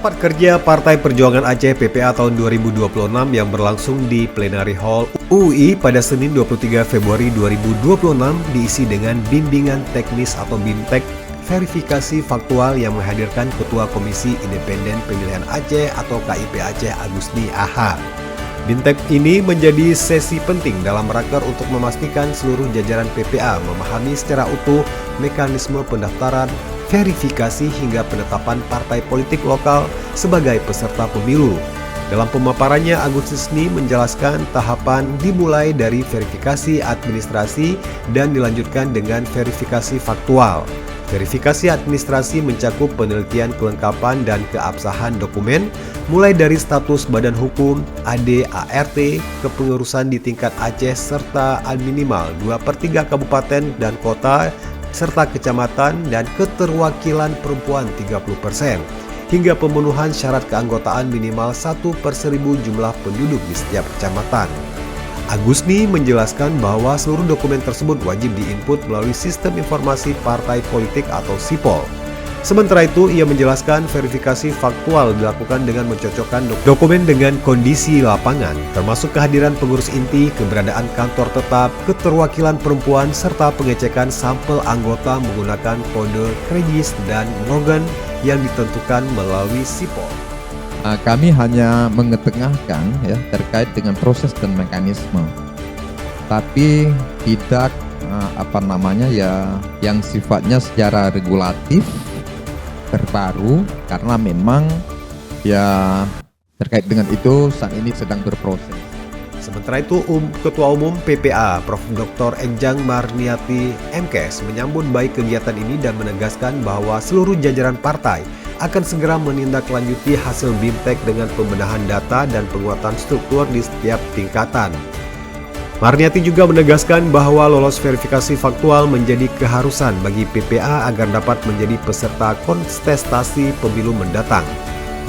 Rapat kerja Partai Perjuangan Aceh PPA tahun 2026 yang berlangsung di Plenary Hall UI pada Senin 23 Februari 2026 diisi dengan bimbingan teknis atau BIMTEK, verifikasi faktual yang menghadirkan Ketua Komisi Independen Pemilihan Aceh atau KIP Aceh Agusni AH. BIMTEK ini menjadi sesi penting dalam raker untuk memastikan seluruh jajaran PPA memahami secara utuh mekanisme pendaftaran, verifikasi hingga penetapan partai politik lokal sebagai peserta pemilu. Dalam pemaparannya, Agusni menjelaskan tahapan dimulai dari verifikasi administrasi dan dilanjutkan dengan verifikasi faktual. Verifikasi administrasi mencakup penelitian kelengkapan dan keabsahan dokumen, mulai dari status badan hukum, AD, ART, kepengurusan di tingkat Aceh, serta minimal 2/3 kabupaten dan kota, serta kecamatan dan keterwakilan perempuan 30%, hingga pemenuhan syarat keanggotaan minimal 1/1000 jumlah penduduk di setiap kecamatan. Agusni menjelaskan bahwa seluruh dokumen tersebut wajib diinput melalui Sistem Informasi Partai Politik atau SIPOL. Sementara itu, ia menjelaskan verifikasi faktual dilakukan dengan mencocokkan dokumen dengan kondisi lapangan, termasuk kehadiran pengurus inti, keberadaan kantor tetap, keterwakilan perempuan, serta pengecekan sampel anggota menggunakan kode Kregis dan Morgan yang ditentukan melalui SIPOL. Kami hanya mengetengahkan ya terkait dengan proses dan mekanisme, tapi tidak yang sifatnya secara regulatif terbaru, karena memang ya terkait dengan itu saat ini sedang berproses. Sementara itu, Ketua Umum PPA Prof. Dr. Enjang Marniati MKes menyambut baik kegiatan ini dan menegaskan bahwa seluruh jajaran partai akan segera menindaklanjuti hasil BIMTEK dengan pembenahan data dan penguatan struktur di setiap tingkatan. Marniati juga menegaskan bahwa lolos verifikasi faktual menjadi keharusan bagi PPA agar dapat menjadi peserta kontestasi pemilu mendatang.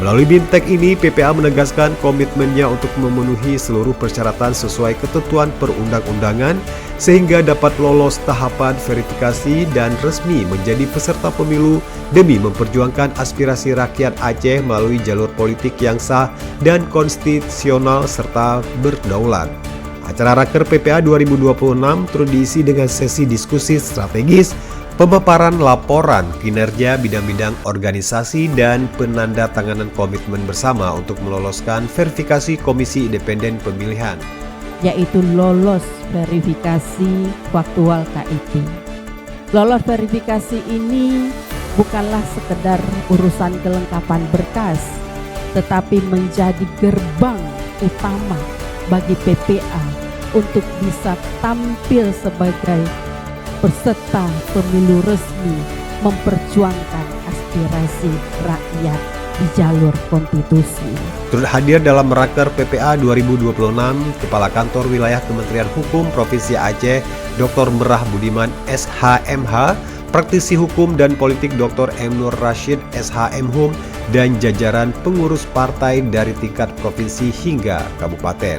Melalui BIMTEK ini, PPA menegaskan komitmennya untuk memenuhi seluruh persyaratan sesuai ketentuan perundang-undangan sehingga dapat lolos tahapan verifikasi dan resmi menjadi peserta pemilu demi memperjuangkan aspirasi rakyat Aceh melalui jalur politik yang sah dan konstitusional serta berdaulat. Acara Raker PPA 2026 turut diisi dengan sesi diskusi strategis, pemaparan laporan kinerja bidang-bidang organisasi, dan penandatanganan komitmen bersama untuk meloloskan verifikasi Komisi Independen Pemilihan, yaitu lolos verifikasi faktual KIP. Lolos verifikasi ini bukanlah sekedar urusan kelengkapan berkas, tetapi menjadi gerbang utama bagi PPA untuk bisa tampil sebagai peserta pemilu resmi memperjuangkan aspirasi rakyat di jalur konstitusi. Turut hadir dalam Raker PPA 2026 Kepala Kantor Wilayah Kementerian Hukum Provinsi Aceh Dr. Merah Budiman SHMH, praktisi hukum dan politik Dr. M. Nur Rashid SHMHum, dan jajaran pengurus partai dari tingkat provinsi hingga kabupaten.